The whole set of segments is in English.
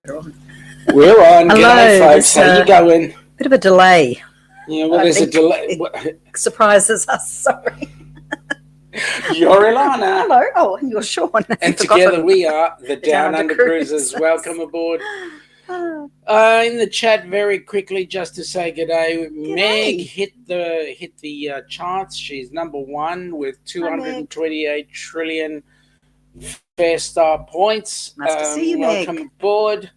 We're on. Hello, G'day, folks. How you going? Bit of a delay. Yeah, well, there's a delay. It surprises us. Sorry. You're Ilana. Hello. Oh, and you're Sean. And together we are the Down Under Cruises. Welcome aboard. In the chat, very quickly, just to say g'day. Meg hit the charts. She's number one with 228 trillion Fair Star points. Nice to see you, welcome Meg. Aboard.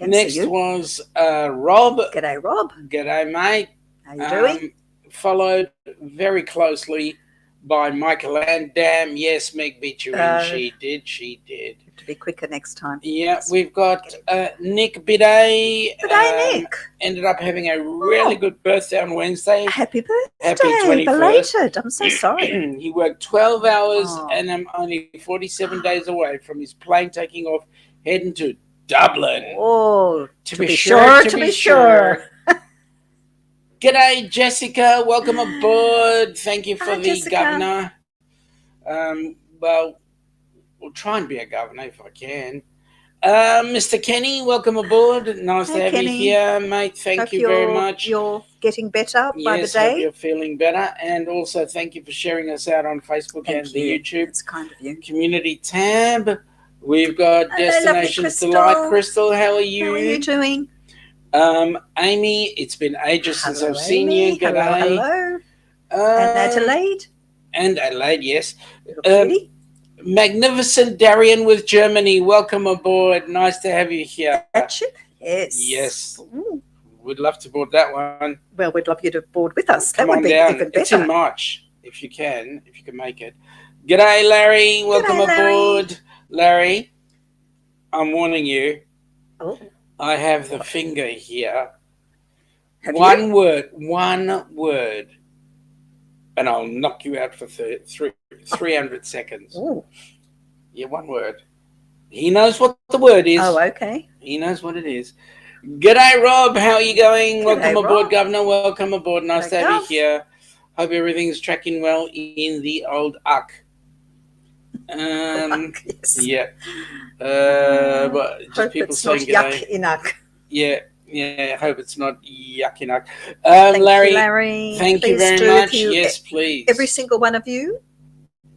Next was Rob. G'day, Rob. G'day, mate. How you doing? Followed very closely by Michael and Damn. Yes, Meg beat you in. She did. To be quicker next time. Yeah, we've got Nick Bidet. G'day, Nick. Ended up having a really good birthday on Wednesday. Happy birthday. Happy 21st. Belated. I'm so sorry. He worked 12 hours and I'm only 47 days away from his plane taking off, heading to Dublin. Oh, to be sure. G'day, Jessica. Welcome aboard. Thank you for the Jessica. governor. Well, we'll try and be a governor if I can. Mr. Kenny, welcome aboard. Nice to have Kenny. you here, mate. Thank you very much. You're getting better by the day. Hope you're feeling better. And also thank you for sharing us out on Facebook and the YouTube It's kind of you. community tab. We've got Destinations lovely Delight. Crystal, how are you? How are you doing? Amy, it's been ages since I've seen you. G'day. Hello. And Adelaide. And Adelaide, yes. Kitty. Magnificent Darian with Germany. Welcome aboard. Nice to have you here. That ship? Yes. Yes. Ooh. We'd love to board that one. Well, we'd love you to board with us. Come that would on be down. even better. It's in March, if you can make it. G'day, Larry. Welcome aboard. Larry, I'm warning you. Oh. I have the finger here. Have one you? word, and I'll knock you out for 300 seconds. Ooh. Yeah, one word. He knows what the word is. Oh, okay. He knows what it is. G'day, Rob. How are you going? Welcome aboard, Rob. Governor. Welcome aboard. Nice to have Gov. you here. Hope everything's tracking well in the old UC. Yes. Yeah. But just Hope people it's not saying yuck g'day. in UC. Yeah. Hope it's not yuck enough. Thank Larry, you, Larry. thank you Please very do, much. if you- Yes, please. Every single one of you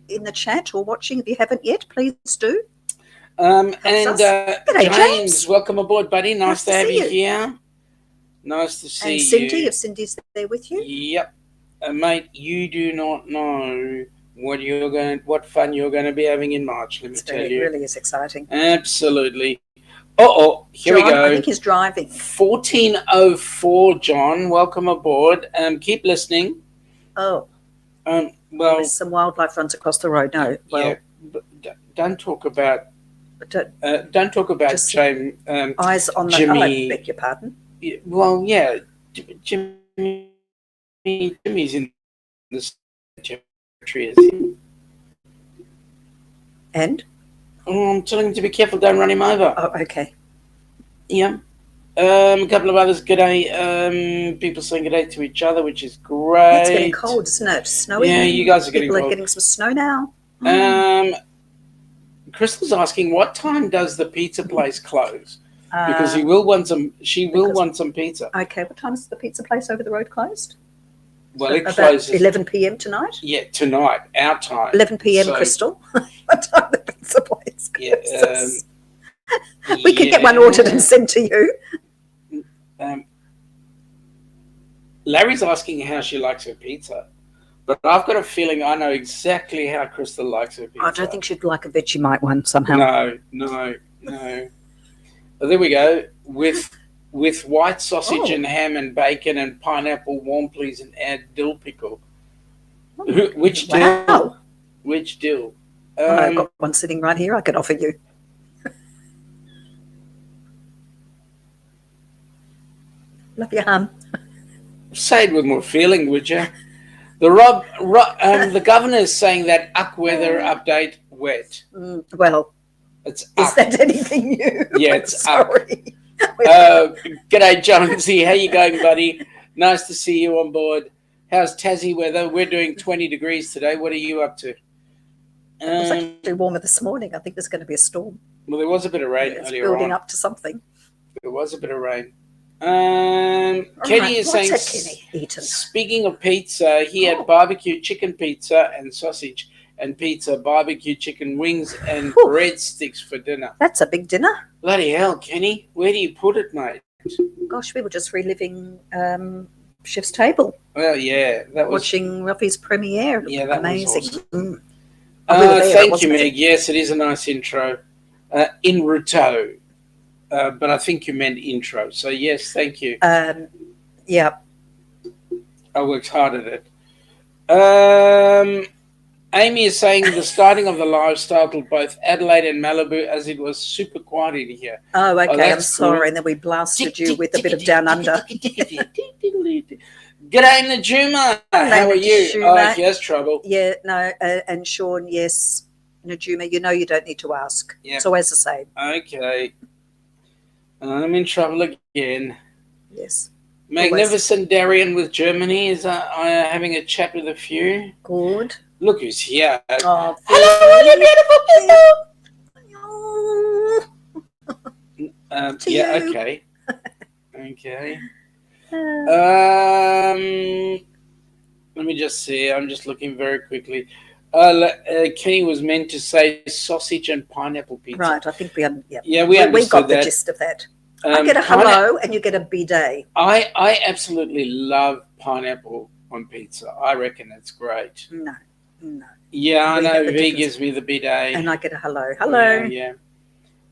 in the chat or watching, if you haven't yet, please do. And G'day, James, welcome aboard, buddy. Nice to have see you you. here. Nice to see And Cindy, you. if Cindy's there with you. Yep. Mate, you do not know what fun you're going to be having in March, let me tell you. It really is exciting. Absolutely. Here John, we go. I think he's driving. 1404, John. Welcome aboard. Keep listening. Oh. Well, There's some wildlife runs across the road. No. Well, yeah. But don't talk about just James. eyes on the. Jimmy. Oh, I beg your pardon. Well, yeah. Jimmy's in the territory, is he? And? Oh, I'm telling him to be careful. Don't run him over. Oh, okay. Yeah. A couple of others, g'day. People saying g'day to each other, which is great. It's getting cold, isn't it? Snowing. Yeah, you guys are getting People cold. are getting some snow now. Crystal's asking, what time does the pizza place close? Because she will want some pizza. Okay, what time is the pizza place over the road closed? Well, it About closes 11 p.m. tonight? Yeah, tonight, our time. 11 p.m. So, Crystal. What time the pizza place closes? Yeah, we could get one ordered and sent to you. Larry's asking how she likes her pizza, but I've got a feeling I know exactly how Crystal likes her pizza. I don't think she'd like a Vegemite one somehow. No. Well, there we go. With white sausage and ham and bacon and pineapple warm, please, and add dill pickle. Which dill? Wow. Which dill? I've got one sitting right here I could offer you. Love you, hon. Say it with more feeling, would you? The governor is saying that UC weather update wet. Well, it's is that anything new? Yeah, it's sorry. G'day, Jonesy. How you going, buddy? Nice to see you on board. How's Tassie weather? We're doing 20 degrees today. What are you up to? It was actually warmer this morning. I think there's going to be a storm. Well, there was a bit of rain It's earlier building on. up to something. There was a bit of rain. All Kenny right, is what's saying, had Kenny eaten? speaking of pizza, he had barbecue chicken pizza and sausage and pizza, barbecue chicken wings and Whew. breadsticks for dinner. That's a big dinner. Bloody hell, Kenny. Where do you put it, mate? Gosh, we were just reliving Chef's Table. Well, yeah. That was watching Ruffy's premiere. Yeah, that Amazing. was awesome. Mm. Oh, we were there, thank you, wasn't it? Meg. Yes, it is a nice intro. In Ruto. But I think you meant intro. So, yes, thank you. Yeah. I worked hard at it. Amy is saying the starting of the live startled both Adelaide and Malibu as it was super quiet in here. Oh, okay. I'm that's sorry. cool. And then we blasted you with a bit of Down Under. G'day, Najuma. How are you? Najuma. Oh, he has trouble. Yeah, no. And Sean, yes. Najuma, you know you don't need to ask. Yep. It's always the same. Okay. I'm in trouble again. Yes. Magnificent Darian with Germany is having a chat with a few. Good. Look who's here. Oh, hello, you beautiful people. Yeah, you. okay. Okay. Let me just see. I'm just looking very quickly. Kenny was meant to say sausage and pineapple pizza. Right, I think we understood. Yeah, we got that. the gist of that. I get a hello and you get a bidet. I absolutely love pineapple on pizza. I reckon it's great. No. Yeah, I know. V gives me the bidet. And I get a hello. Hello.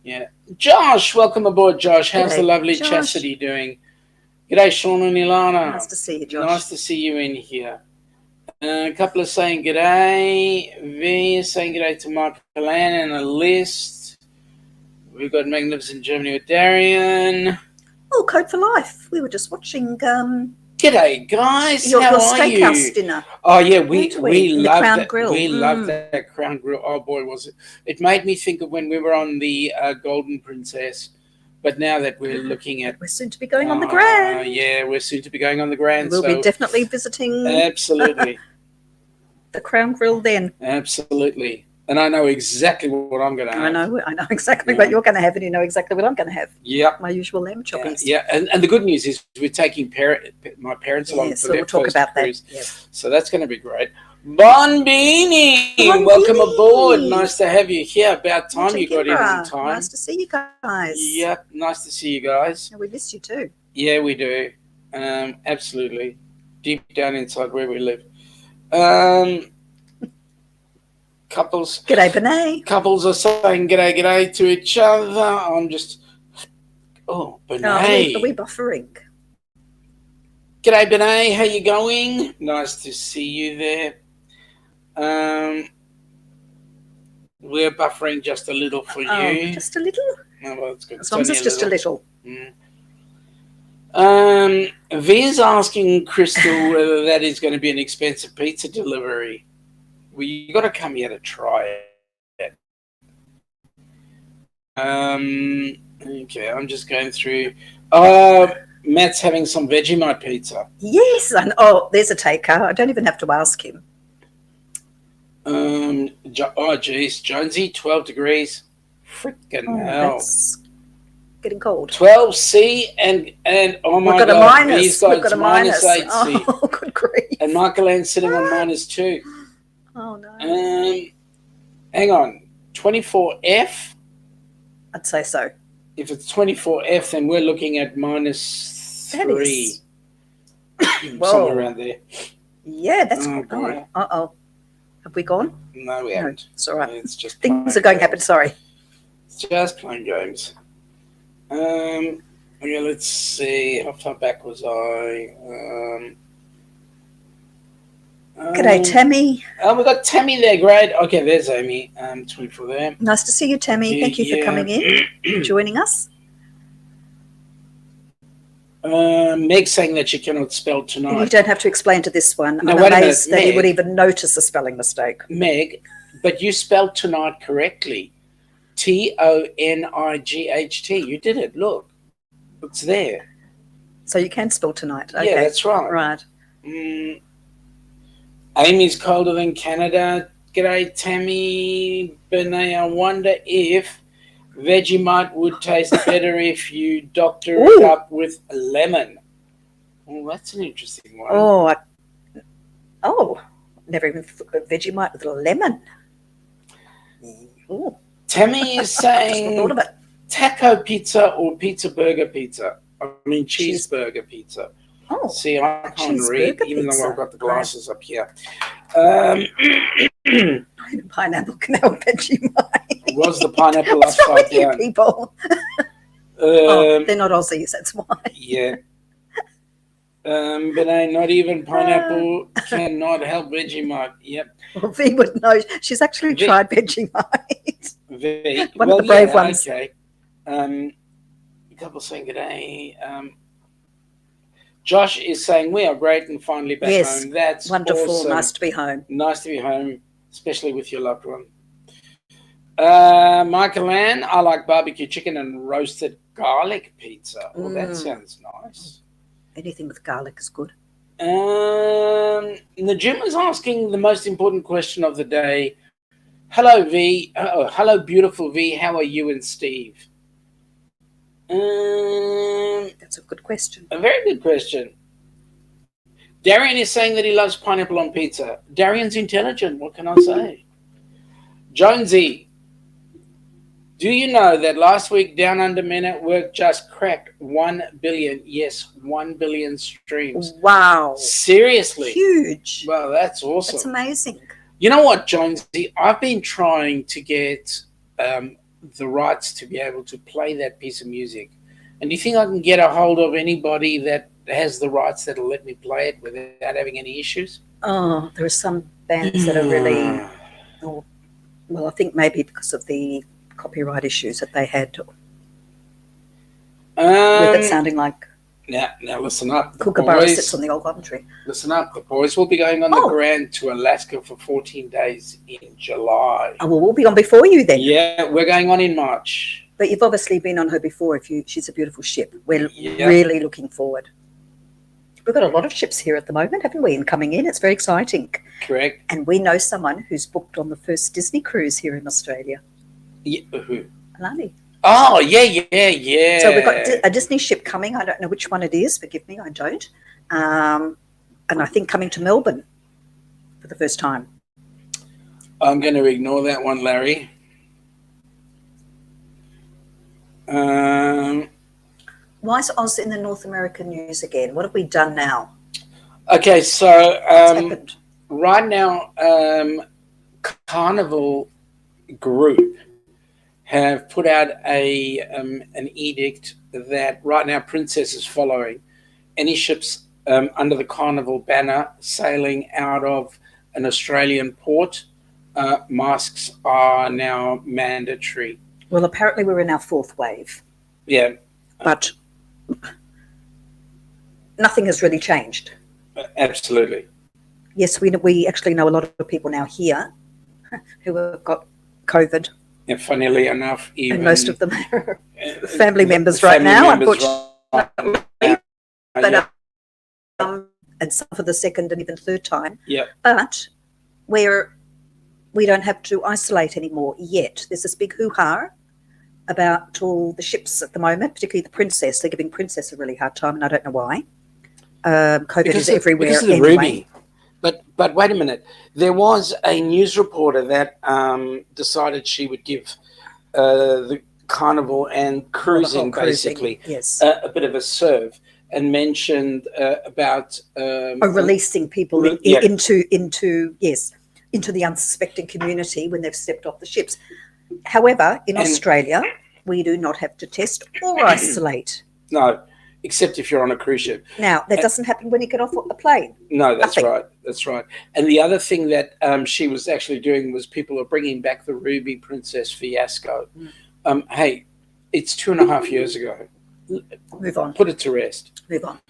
Yeah. Josh, welcome aboard, Josh. How's the lovely Josh. Chastity doing? G'day, Sean and Ilana. Nice to see you, Josh. Nice to see you in here. A couple are saying g'day. V is saying g'day to Michael Ann and a list. We've got Magnificent Germany with Darian. Oh, Code for Life. We were just watching. G'day, guys. Your How are steakhouse you? dinner. Oh yeah, we loved Crown that. Grill. We loved that Crown Grill. Oh boy, was it! It made me think of when we were on the Golden Princess. But now that we're looking at, we're soon to be going on the Grand. Yeah, we're soon to be going on the Grand. We'll be definitely visiting. Absolutely. The Crown Grill then. Absolutely. And I know exactly what I'm going to have. I know exactly what you're going to have, and you know exactly what I'm going to have. Yeah. My usual lamb choppies. Yeah. And the good news is we're taking my parents along for their we'll talk first about cruise. that. Yes. So that's going to be great. Bonbini, welcome aboard. Nice to have you here. About time you got in on time. Nice to see you guys. Yep, nice to see you guys. We missed you too. Yeah, we do. Absolutely. Deep down inside where we live. Couples. G'day, Benet. Couples are saying g'day to each other. I'm just. Oh, Benet. Are we buffering? G'day, Benet. How you going? Nice to see you there. We're buffering just a little for you. Just a little? Oh, well, that's good. As long as it's just a little. Viz asking Crystal whether that is going to be an expensive pizza delivery. Well, you got to come here to try it. Okay, I'm just going through. Matt's having some Vegemite pizza. Yes, and there's a taker. I don't even have to ask him. Geez, Jonesy, 12 degrees. Freaking hell. That's getting cold. 12C and oh my God. He's got a minus 8C. Oh, good grief. And Michael Ann's sitting on -2. Oh, no. Hang on. 24F? I'd say so. If it's 24F, then we're looking at -3. Somewhere around there. Yeah, that's oh, boy. Uh-oh. Have we gone? No, we haven't. It's all right. It's just things are going to happen. Sorry. It's just playing games. Okay, let's see. How far back was I? G'day, Tammy. Oh, we got Tammy there. Great. Okay, there's Amy. 24 there. Nice to see you, Tammy. Thank you for coming in, joining us. Meg's saying that she cannot spell tonight. You don't have to explain to this one. No, I'm wait a amazed minute, that Meg. he would even notice a spelling mistake. Meg, but you spelled tonight correctly. TONIGHT. You did it. Look. It's there. So you can spell tonight. Okay. Yeah, that's right. Right. Amy's colder than Canada. G'day, Tammy. Benet, I wonder if Vegemite would taste better if you doctor it up with lemon. Oh, that's an interesting one. Never even Vegemite with a lemon. Ooh. Tammy is saying thought of it. Taco pizza or pizza burger pizza. I mean cheeseburger pizza. Oh, see, I can't read, even though I've got the glasses up here. Pineapple can have Vegemite. Was the pineapple upside down? People. They're not Aussies, that's why. Yeah. But not even pineapple cannot help Vegemite. Yep. Well, V would know. She's actually tried Vegemite. V. One of the brave ones. Okay. A couple saying good day. Josh is saying we are great and finally back home. That's wonderful. Awesome. Nice to be home. Nice to be home, especially with your loved one. Michael Ann, I like barbecue chicken and roasted garlic pizza. Well, that sounds nice. Anything with garlic is good. Najim is asking the most important question of the day. Hello, V. Hello, beautiful V. How are you and Steve? That's a good question. A very good question. Darian is saying that he loves pineapple on pizza. Darian's intelligent. What can I say? Jonesy, do you know that last week Down Under Men at Work just cracked 1 billion? Yes, 1 billion streams. Wow. Seriously. Huge. Well, that's awesome. That's amazing. You know what, Jonesy? I've been trying to get the rights to be able to play that piece of music. And do you think I can get a hold of anybody that has the rights that'll let me play it without having any issues? Oh, there are some bands that are really... well, I think maybe because of the copyright issues that they had with it sounding like... Now listen up. Kookaburra sits on the old Coventry. Listen up. The boys will be going on the Grand to Alaska for 14 days in July. Oh, well, we'll be on before you then. Yeah, we're going on in March. But you've obviously been on her before. She's a beautiful ship. We're really looking forward. We've got a lot of ships here at the moment, haven't we? And coming in, it's very exciting. Correct. And we know someone who's booked on the first Disney cruise here in Australia. Yeah, who? Alani. Oh, yeah. So we've got a Disney ship coming. I don't know which one it is. Forgive me, I don't. And I think coming to Melbourne for the first time. I'm going to ignore that one, Larry. Why is Oz in the North American news again? What have we done now? Okay, so right now, Carnival Group have put out an edict that right now Princess is following. Any ships under the Carnival banner sailing out of an Australian port, masks are now mandatory. Well, apparently we're in our fourth wave. Yeah. But nothing has really changed. Absolutely. Yes, we actually know a lot of people now here who have got COVID. And funnily enough, even... And most of them are family members right now, unfortunately. But, and some for the second and even third time. Yeah. But we don't have to isolate anymore yet. There's this big hoo-ha about all the ships at the moment, particularly the Princess. They're giving Princess a really hard time, and I don't know why. COVID is everywhere because of the anyway. Ruby. But wait a minute. There was a news reporter that decided she would give the Carnival and cruising basically a bit of a serve, and mentioned about releasing people into the unsuspecting community when they've stepped off the ships. However, in Australia, we do not have to test or isolate. No. Except if you're on a cruise ship. Now, that doesn't happen when you get off a plane. No, that's right. That's right. And the other thing that she was actually doing was people are bringing back the Ruby Princess fiasco. Hey, it's 2.5 years ago. Move on. Put it to rest. Move on.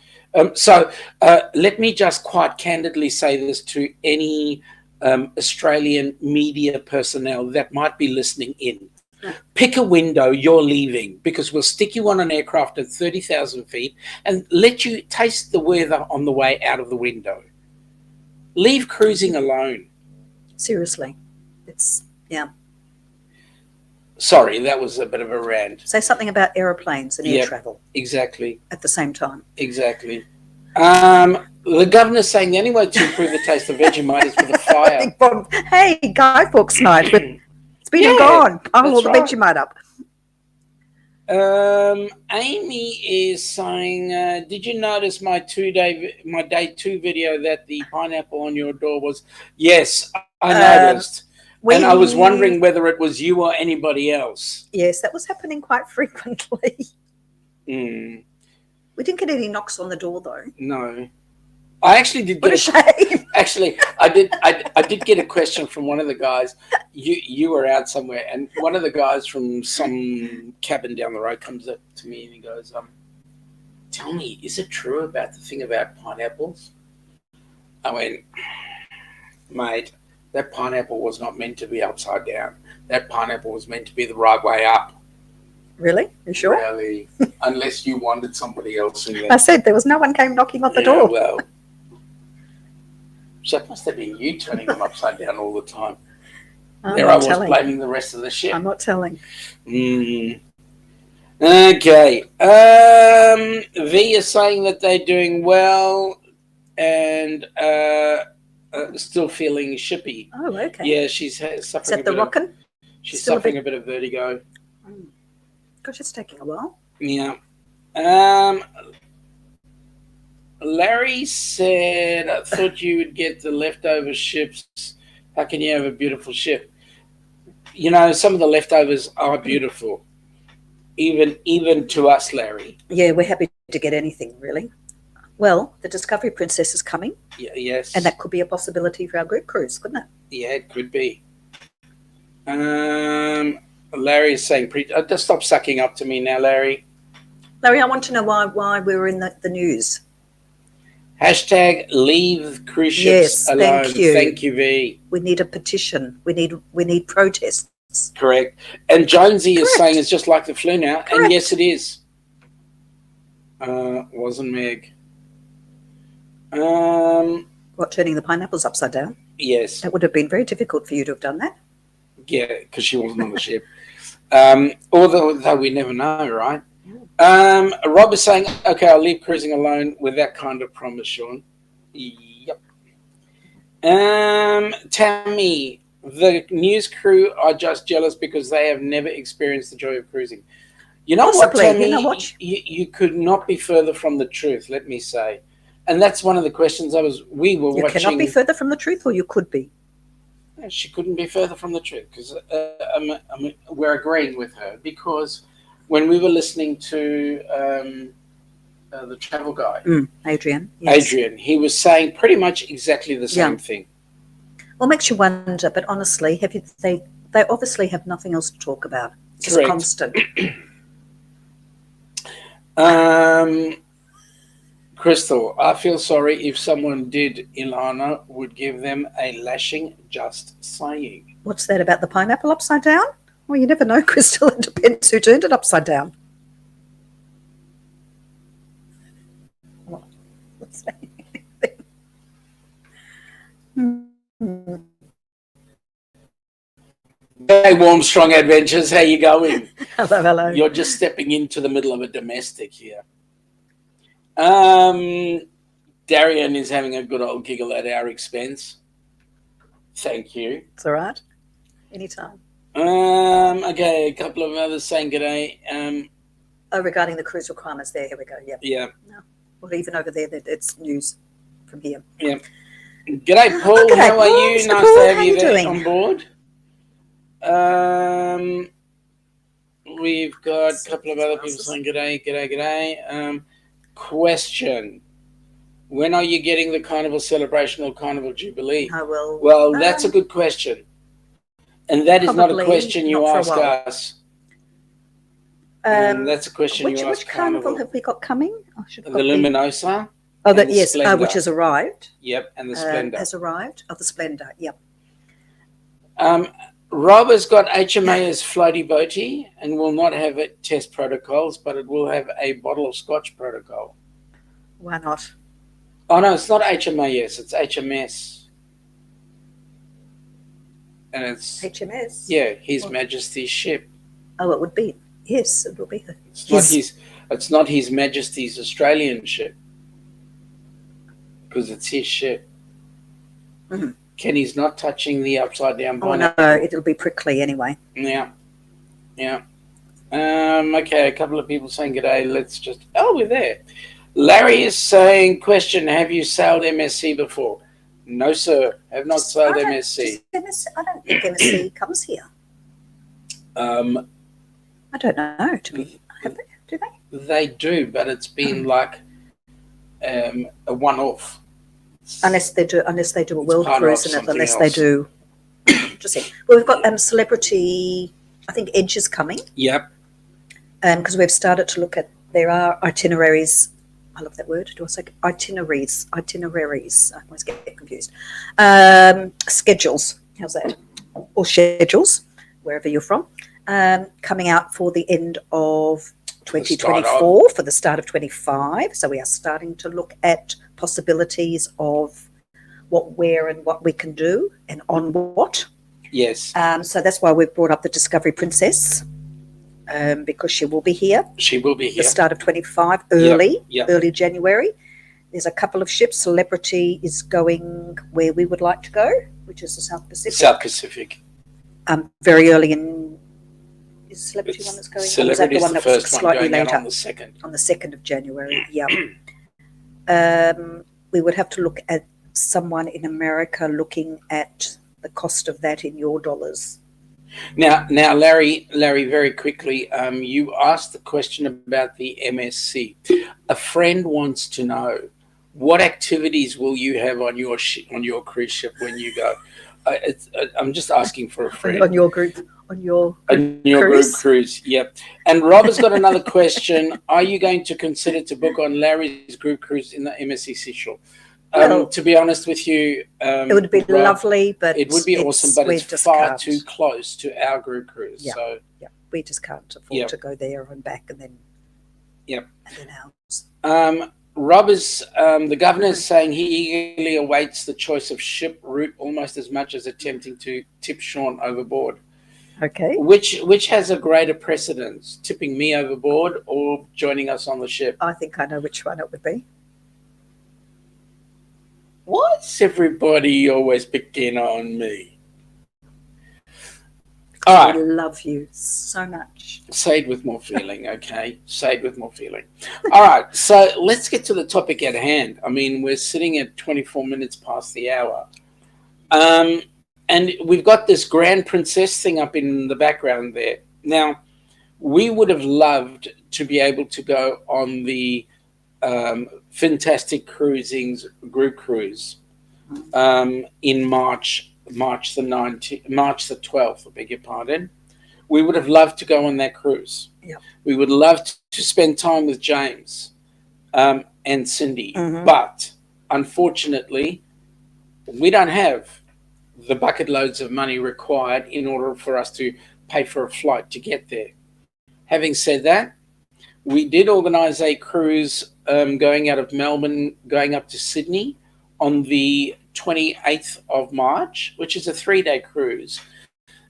So let me just quite candidly say this to any Australian media personnel that might be listening in. Pick a window, you're leaving, because we'll stick you on an aircraft at 30,000 feet and let you taste the weather on the way out of the window. Leave cruising alone. Seriously. Sorry, that was a bit of a rant. Say something about aeroplanes and air travel. Exactly. At the same time. Exactly. The governor's saying the only way to improve the taste of Vegemite is with a fire. Hey, Guy Fawkes night. It's been gone. Pile all the Vegemite up. Amy is saying, did you notice my day 2 video that the pineapple on your door was? Yes, I noticed. And I was wondering whether it was you or anybody else. Yes, that was happening quite frequently. Mm. We didn't get any knocks on the door, though. No. I actually did get a shame. Actually, I did get a question from one of the guys. You were out somewhere, and one of the guys from some cabin down the road comes up to me and he goes, tell me, is it true about the thing about pineapples? I went, mate, that pineapple was not meant to be upside down. That pineapple was meant to be the right way up. Really? You sure? Really. Unless you wanted somebody else in there. I said there was no one came knocking on the door. Well, so it must have been you turning them upside down all the time. There I was blaming the rest of the ship. I'm not telling. Okay. V is saying that they're doing well and still feeling shippy. Oh, okay. Yeah, she's suffering. Is that the rockin'? She's suffering a bit of vertigo. Gosh, it's taking a while. Yeah. Larry said, I thought you would get the leftover ships. How can you have a beautiful ship? You know, some of the leftovers are beautiful. Even to us, Larry. Yeah, we're happy to get anything, really. Well, the Discovery Princess is coming. Yes. And that could be a possibility for our group cruise, couldn't it? Yeah, it could be. Larry is saying, just stop sucking up to me now, Larry. Larry, I want to know why we were in the news. Hashtag leave cruise ships alone. Thank you. Thank you, V. We need a petition. We need protests. Correct. And Jonesy is saying it's just like the flu now. Correct. And yes, it is. Wasn't Meg. What, turning the pineapples upside down? Yes. That would have been very difficult for you to have done that. Yeah, because she wasn't on the ship. Although we never know, right? Rob is saying, okay, I'll leave cruising alone with that kind of promise, Sean. Yep. Tammy, the news crew are just jealous because they have never experienced the joy of cruising. You know what, Tammy? You could not be further from the truth, let me say. And that's one of the questions we were watching. You cannot be further from the truth, or you could be. She couldn't be further from the truth because we're agreeing with her because when we were listening to the travel guy, Adrian, he was saying pretty much exactly the same thing. Well, it makes you wonder, but honestly, they obviously have nothing else to talk about. It's just constant. Crystal, I feel sorry if someone did. Ilana would give them a lashing, just saying. What's that about the pineapple upside down? Well, you never know, Crystal. It depends who turned it upside down. What's that? Hey, Warm Strong Adventures, how you going? Hello. You're just stepping into the middle of a domestic here. Darian is having a good old giggle at our expense. Thank you. It's all right. Anytime. Okay, a couple of others saying g'day. Regarding the cruise requirements there, here we go. Yeah. No. Well, even over there, it's news from here. Yeah. G'day, Paul. G'day, how are you? Paul. Nice Paul, to have how you there doing? on board. We've got a couple of other people saying g'day. Question. When are you getting the Carnival Celebration or Carnival Jubilee? Well, that's a good question. And that is not a question you ask us. That's a question you ask Which Carnival have we got coming? The Luminosa. Oh, yes, which has arrived. Yep, and the Splendor. Has arrived. Oh, the Splendor, yep. Rob has got HMA as floaty boaty and will not have test protocols, but it will have a bottle of scotch protocol. Why not? Oh, no, it's not HMAS, it's HMS. And it's... HMS? Yeah, His Majesty's ship. Oh, it would be. Yes, it will be. It's not His Majesty's Australian ship, because it's his ship. Mm-hmm. Kenny's not touching the upside down bonnet. Oh no, it'll be prickly anyway. Yeah. Okay, a couple of people saying g'day. We're there. Larry is saying, question, have you sailed MSC before? No, sir. Have not sailed MSC. I don't think MSC comes here. I don't know. Do they? They do, but it's been like a one-off. Unless they do a world cruise in it, unless they do. Just saying. Well, we've got celebrity. I think Edge is coming. Yep. Because we've started to look at. There are itineraries. I love that word. Do I say itineraries? Itineraries. I always get confused. Schedules. How's that? Or schedules, wherever you're from. Coming out for the end of 2024, for the start of 25. So we are starting to look at possibilities of what, where, and what we can do, and on what. Yes. So that's why we've brought up the Discovery Princess, because she will be here. She will be here. The start of 25, early Yep. January. There's a couple of ships. Celebrity is going where we would like to go, which is the South Pacific. South Pacific. Very early in. Is Celebrity one that's going? Celebrity is the first one slightly going later? on the 2nd. On the 2nd of January, yeah. We would have to look at someone in America looking at the cost of that in your dollars. Now, Larry, very quickly, you asked the question about the MSC. A friend wants to know, what activities will you have on your cruise ship when you go? I'm just asking for a friend. On your group group cruise, yep. And Rob has got another question. Are you going to consider to book on Larry's group cruise in the MSC Seashore? To be honest with you, it would be Rob, lovely, but it would be awesome, but it's far too close to our group cruise. Yeah, so we just can't afford to go there and back and then. Yep. And then ours. Rob is the governor is saying he eagerly awaits the choice of ship route almost as much as attempting to tip Sean overboard. Okay. Which has a greater precedence, tipping me overboard or joining us on the ship? I think I know which one it would be. Why's everybody always picking on me? All right. I love you so much. Say it with more feeling, okay? Say it with more feeling. All right, so let's get to the topic at hand. I mean, we're sitting at 24 minutes past the hour. And we've got this Grand Princess thing up in the background there. Now, we would have loved to be able to go on the Fintastic Cruising's group cruise in March the 12th, I beg your pardon. We would have loved to go on that cruise. Yeah. We would love to spend time with James and Cindy. Mm-hmm. But unfortunately, we don't have the bucket loads of money required in order for us to pay for a flight to get there. Having said that, we did organise a cruise going out of Melbourne, going up to Sydney on the 28th of March, which is a 3-day cruise.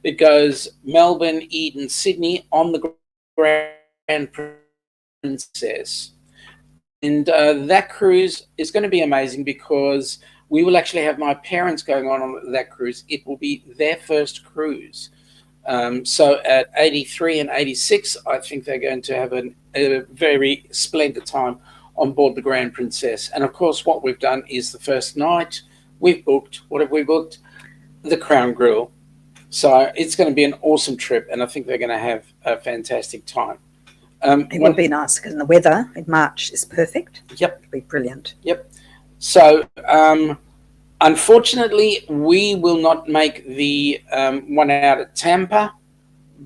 It goes Melbourne, Eden, Sydney on the Grand Princess. And that cruise is going to be amazing because we will actually have my parents going on that cruise. It will be their first cruise. So at 83 and 86, I think they're going to have a very splendid time on board the Grand Princess. And of course, what we've done is the first night we've booked, what have we booked? The Crown Grill. So it's going to be an awesome trip, and I think they're going to have a fantastic time. It will be nice because the weather in March is perfect. Yep. It'll be brilliant. Yep. So unfortunately, we will not make the one out of Tampa,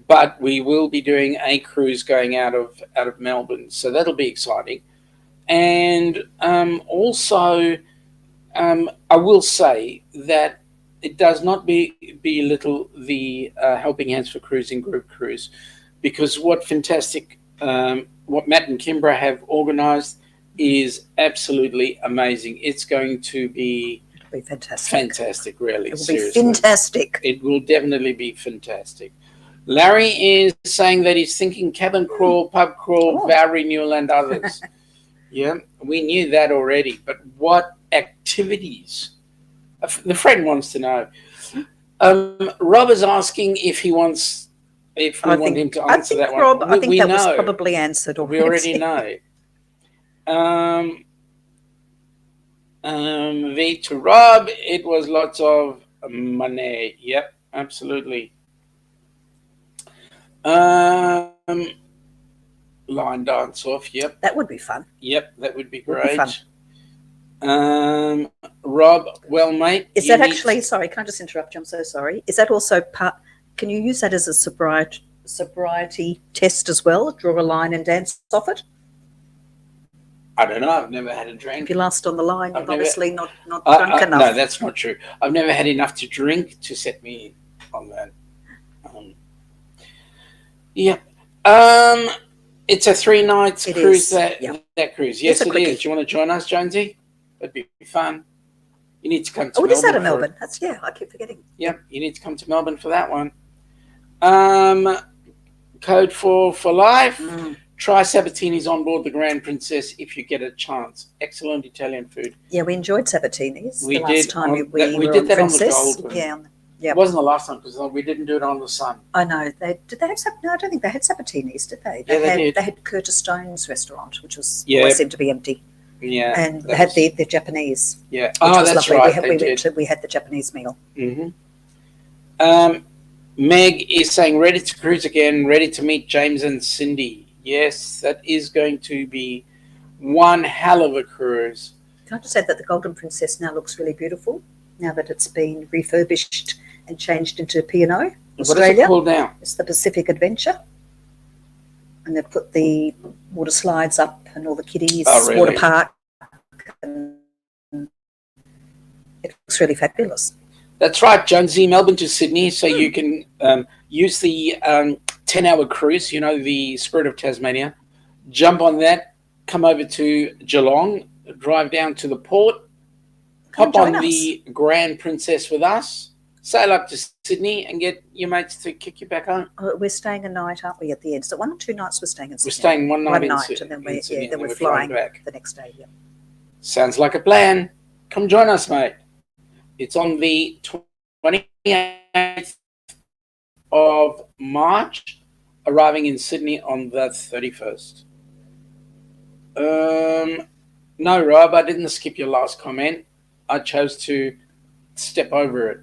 but we will be doing a cruise going out of Melbourne. So that'll be exciting. And also, I will say that it does not belittle the Helping Hands for Cruising group cruise, because what Matt and Kimbra have organised is absolutely amazing. It's going to be fantastic. Fantastic, really. It will seriously. be fantastic. It will definitely be fantastic. Larry is saying that he's thinking cabin crawl, pub crawl, vow renewal, and others. Yeah, we knew that already. But what activities? The friend wants to know. Rob is asking if he wants, if we want him to answer that Rob, one. I think that was probably answered already. We already know. V to Rob, it was lots of money. Yep, absolutely. Line dance off. Yep, that would be fun. Yep, that would be great. Rob, well, mate, is that actually? Sorry, can I just interrupt you? I'm so sorry. Is that also part? Can you use that as a sobriety test as well? Draw a line and dance off it. I don't know. I've never had a drink. If you're last on the line, you're obviously not drunk enough. No, that's not true. I've never had enough to drink to set me on that. Yeah. It's a 3 nights cruise. That cruise. Yes, it is. Do you want to join us, Jonesy? That'd be fun. You need to come to Melbourne. Oh, it is out of Melbourne. That's I keep forgetting. Yeah, you need to come to Melbourne for that one. Code for life. Try Sabatini's on board the Grand Princess if you get a chance. Excellent Italian food. Yeah, we enjoyed Sabatini's. We the did. Last time we did that Princess. On the Gold. Yeah. It wasn't the last time because we didn't do it on the Sun. I know. Did they have No, I don't think they had Sabatini's, did they? They did. They had Curtis Stone's restaurant, which was always seemed to be empty. Yeah. And they had the Japanese. Yeah. Oh, that's lovely. Right. We had the Japanese meal. Mm-hmm. Meg is saying, ready to cruise again, ready to meet James and Cindy. Yes, that is going to be one hell of a cruise. Can I just add that the Golden Princess now looks really beautiful now that it's been refurbished and changed into P&O Australia. What is it called now? It's the Pacific Adventure. And they've put the water slides up and all the kiddies, water park. And it looks really fabulous. That's right, Jonesy, Melbourne to Sydney, so you can use the 10-hour cruise, the Spirit of Tasmania, jump on that, come over to Geelong, drive down to the port, hop on the Grand Princess with us, sail up to Sydney and get your mates to kick you back home. We're staying a night, aren't we, at the end? So 1 or 2 nights we're staying in Sydney? We're staying one night in Sydney, and then we're flying back the next day. Yeah. Sounds like a plan. Come join us, mate. It's on the 28th of March, arriving in Sydney on the 31st. No, Rob, I didn't skip your last comment. I chose to step over it.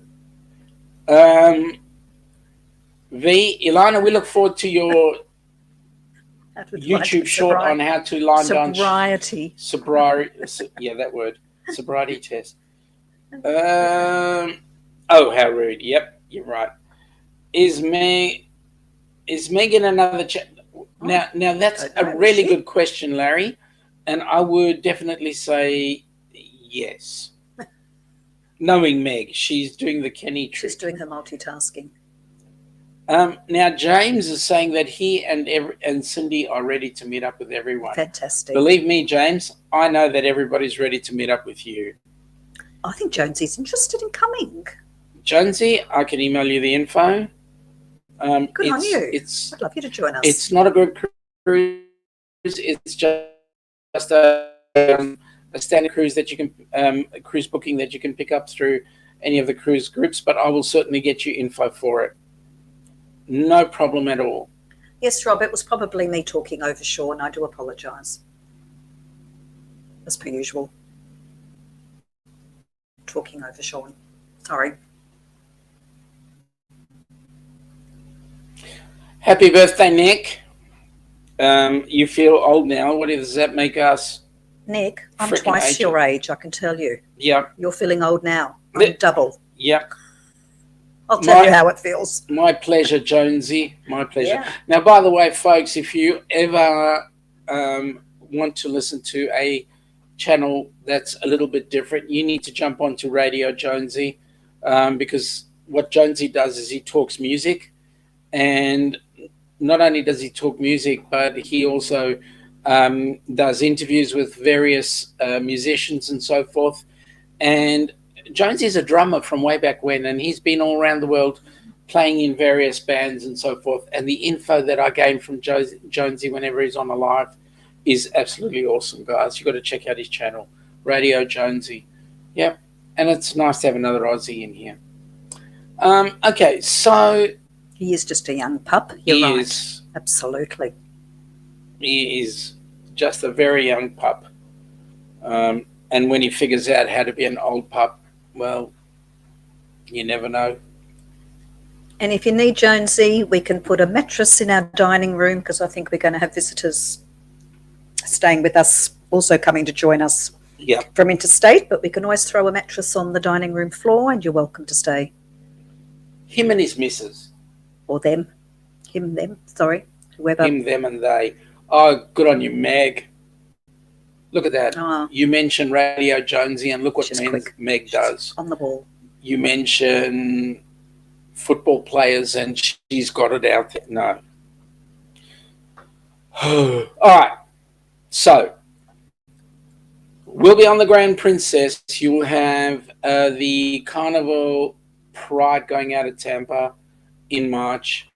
Ilana, we look forward to your YouTube short on how to line down sobriety. Yeah, that word. Sobriety test. Oh, how rude. Yep, you're right. Is Megan another chat? Now that's a really good question, Larry, and I would definitely say yes. Knowing Meg, she's doing the Kenny trick. She's doing her multitasking. Now James is saying that he and Cindy are ready to meet up with everyone. Fantastic. Believe me, James, I know that everybody's ready to meet up with you. I think Jonesy's interested in coming. Jonesy, I can email you the info. Good on you. I'd love you to join us. It's not a group cruise. It's just a standard cruise that you can a cruise booking that you can pick up through any of the cruise groups. But I will certainly get you info for it. No problem at all. Yes, Rob. It was probably me talking over Sean. I do apologise. As per usual. Talking over Sean. Sorry. Happy birthday, Nick. You feel old now. What does that make us? Nick, I'm twice your age, I can tell you. Yeah. You're feeling old now. I'm double. Yeah. I'll tell you how it feels. My pleasure, Jonesy. My pleasure. Yeah. Now, by the way, folks, if you ever want to listen to a channel that's a little bit different, you need to jump onto Radio Jonesy, because what Jonesy does is he talks music, and not only does he talk music, but he also does interviews with various musicians and so forth. And Jonesy's a drummer from way back when, and he's been all around the world playing in various bands and so forth. And the info that I gain from Jonesy whenever he's on a live is absolutely awesome, guys. You've got to check out his channel, Radio Jonesy. Yep. And it's nice to have another Aussie in here. Okay, so... He is just a young pup. You're right. Is. Absolutely. He is just a very young pup. And when he figures out how to be an old pup, well, you never know. And if you need Jonesy, we can put a mattress in our dining room, because I think we're going to have visitors staying with us, also coming to join us from interstate. But we can always throw a mattress on the dining room floor, and you're welcome to stay. Him and his missus. Or them. Him, them, sorry. Whoever. Him, them, and they. Oh, good on you, Meg. Look at that. Oh. You mentioned Radio Jonesy, and look what Meg does. On the ball. You mention football players, and she's got it out there. No. All right. So, we'll be on the Grand Princess. You'll have the Carnival Pride going out of Tampa in March.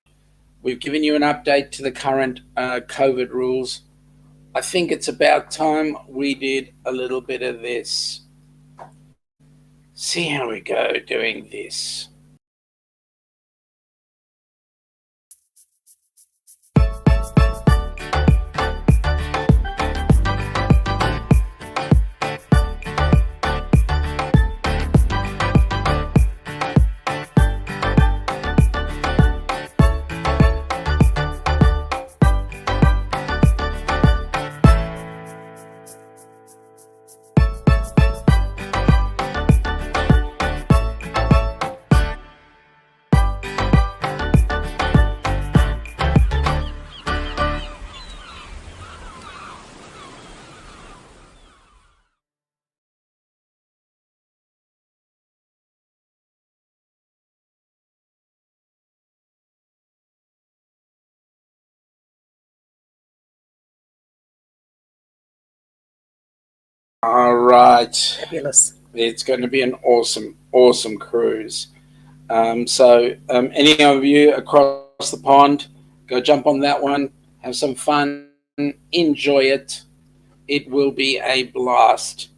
We've given you an update to the current COVID rules. I think it's about time we did a little bit of this. See how we go doing this. All right. Fabulous. It's going to be an awesome, awesome cruise. So any of you across the pond, go jump on that one, have some fun, enjoy it. It will be a blast.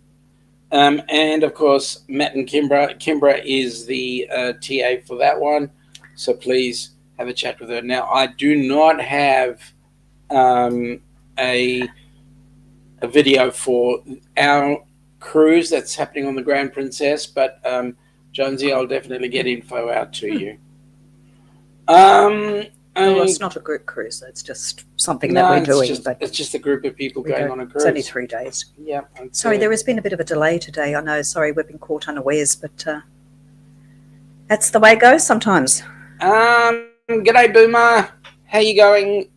And, of course, Matt and Kimbra. Kimbra is the TA for that one, so please have a chat with her. Now, I do not have a video for our cruise that's happening on the Grand Princess, but Jonesy, I'll definitely get info out to you. Well, it's not a group cruise. It's just something that we're doing. It's just a group of people going on a cruise. It's only 3 days. Yeah. Sorry, there has been a bit of a delay today. I know. Sorry, we've been caught unawares, but that's the way it goes sometimes. G'day, Boomer. How you going?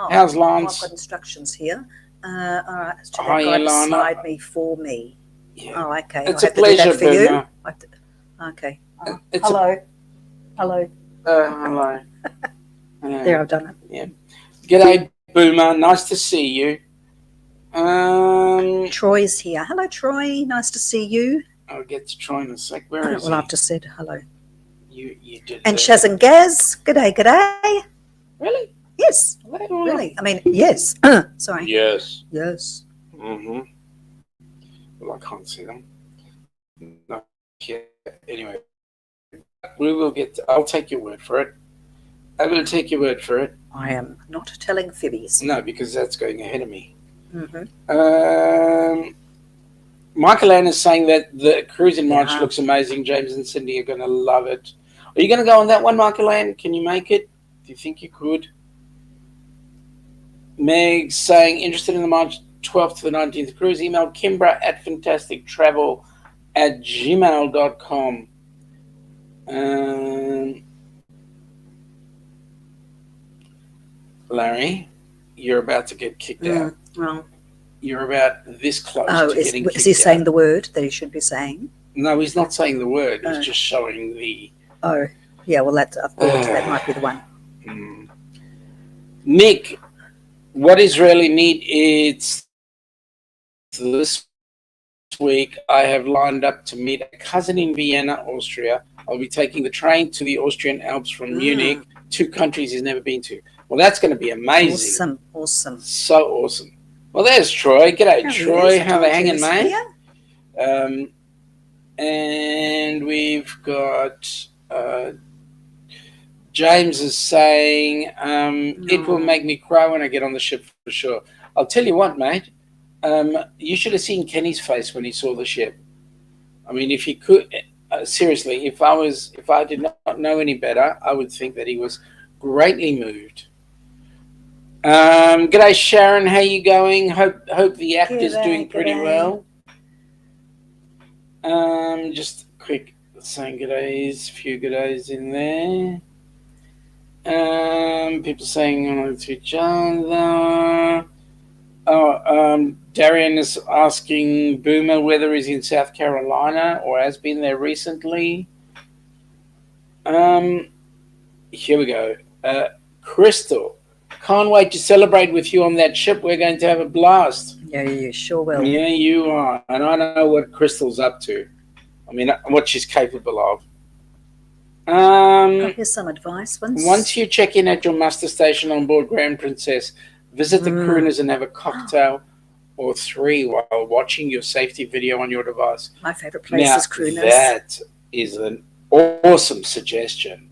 How's Lance? I've got instructions here. All right. Hi, Ilana. Slide me for me. Yeah. Oh, okay. It's a pleasure, Boomer. Okay. Hello. Hello. There, I've done it. Yeah. G'day, Boomer. Nice to see you. Troy's here. Hello, Troy. Nice to see you. I'll get to Troy in a sec. Where is he? Well, I've just said hello. You did. And Shaz and Gaz. G'day, g'day. Really? Yes. Really? I mean, yes. Sorry. Yes. Yes. Mm-hmm. Well, I can't see them. Not yet. Anyway, we will get. I'll take your word for it. I will take your word for it. I am not telling fibbies. No, because that's going ahead of me. Mm-hmm. Michael Ann is saying that the cruise in March looks amazing. James and Cindy are going to love it. Are you going to go on that one, Michael Ann? Can you make it? Do you think you could? Meg saying, interested in the March 12th to the 19th cruise. Email Kimbra at fintastictravel@gmail.com. Larry, you're about to get kicked out. Well, you're about this close to getting kicked out. Is he saying the word that he should be saying? No, he's not saying the word. He's just showing the... Oh, yeah, well, I thought that might be the one. Nick, what is really neat is this next week, I have lined up to meet a cousin in Vienna, Austria. I'll be taking the train to the Austrian Alps from Munich, 2 countries he's never been to. Well, that's going to be amazing. Awesome. So awesome. Well, there's Troy. G'day, Troy. How they hanging, mate? And we've got James is saying, it will make me cry when I get on the ship for sure. I'll tell you what, mate. You should have seen Kenny's face when he saw the ship. I mean, if he could, seriously, if I did not know any better, I would think that he was greatly moved. G'day, Sharon. How you going? Hope the actor's doing pretty well. Just quick saying g'days, few g'days in there. People saying to each other. Darian is asking Boomer whether he's in South Carolina or has been there recently. Here we go. Crystal, can't wait to celebrate with you on that ship. We're going to have a blast. Yeah, you sure will. Yeah, you are. And I know what Crystal's up to. I mean, what she's capable of. Here's some advice. Once you check in at your muster station on board Grand Princess, visit the crooners and have a cocktail or 3 while watching your safety video on your device. My favourite place is crooners. That is an awesome suggestion.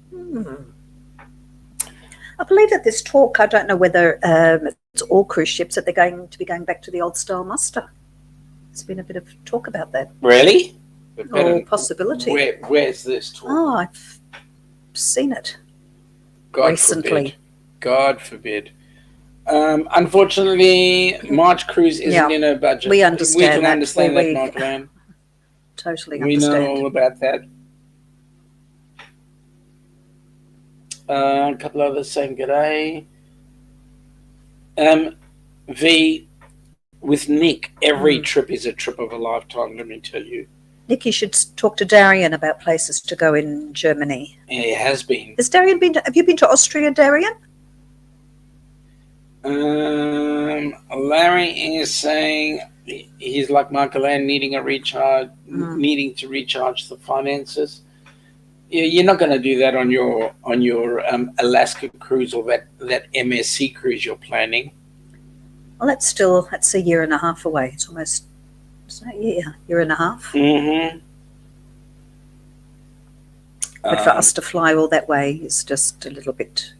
I believe that this talk, I don't know whether it's all cruise ships that they're going to be going back to the old style muster. There's been a bit of talk about that. Really? Or possibility. Where's this talk? Oh, I've seen it recently. God forbid. Unfortunately, March Cruise isn't in her budget. We understand We can understand that, Mark. Totally understand. We know all about that. A couple others saying g'day. V, with Nick, every trip is a trip of a lifetime, let me tell you. Nick, you should talk to Darian about places to go in Germany. Yeah, he has been. Has Darian been have you been to Austria, Darian? Larry is saying he's like Michael Ann, needing to recharge the finances. You're not going to do that on your Alaska cruise or that MSC cruise you're planning. Well, that's a year and a half away. It's almost year and a half. But for us to fly all that way is just a little bit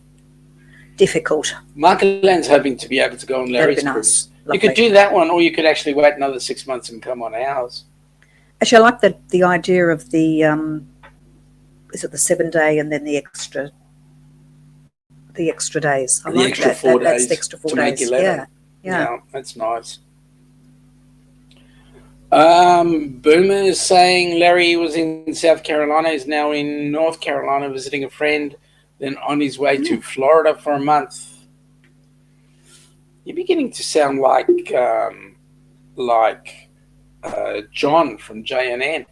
difficult. Michael Ann's hoping to be able to go on Larry's cruise. You could do that one, or you could actually wait another 6 months and come on ours. Actually, I like the idea of the is it the 7-day and then the extra days. I like that. That's the extra 4 days. Make 11. Yeah, that's nice. Boomer is saying Larry was in South Carolina, is now in North Carolina visiting a friend, then on his way to Florida for a month. You're beginning to sound like John from JNN.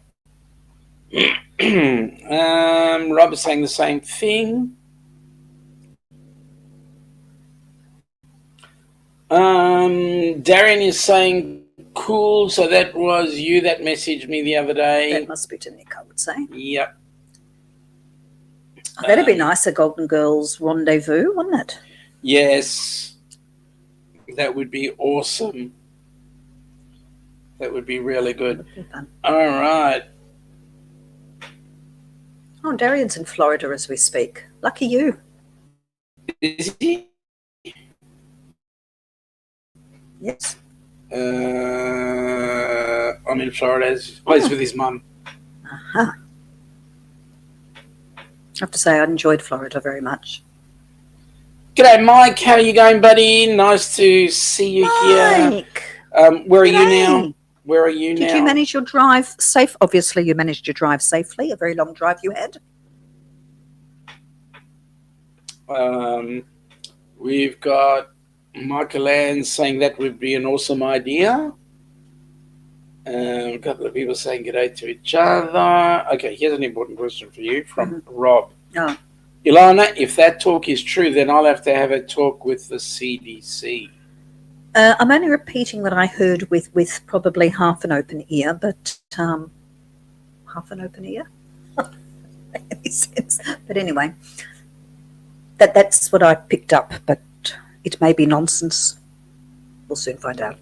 Rob is saying the same thing. Darren is saying cool, so that was you that messaged me the other day. That must be to Nick, I would say. Yep. Oh, that'd be nice, a Golden Girls rendezvous, wouldn't it? Yes. That would be awesome. That would be really good. That would be fun. All right. Oh, Darian's in Florida as we speak. Lucky you. Is he? Yes. I'm in Florida. He plays with his mum. Uh-huh. I have to say I enjoyed Florida very much. G'day, Mike. How are you going, buddy? Nice to see you here. Where are you now? Where are you now? Did you manage your drive safe? Obviously, you managed your drive safely. A very long drive you had. We've got Michael Ann saying that would be an awesome idea. A couple of people saying good day to each other. Okay, here's an important question for you from Rob. Oh. Ilana, if that talk is true, then I'll have to have a talk with the CDC. I'm only repeating what I heard with probably half an open ear, but half an open ear? Any sense? But anyway, that's what I picked up, but it may be nonsense. We'll soon find out.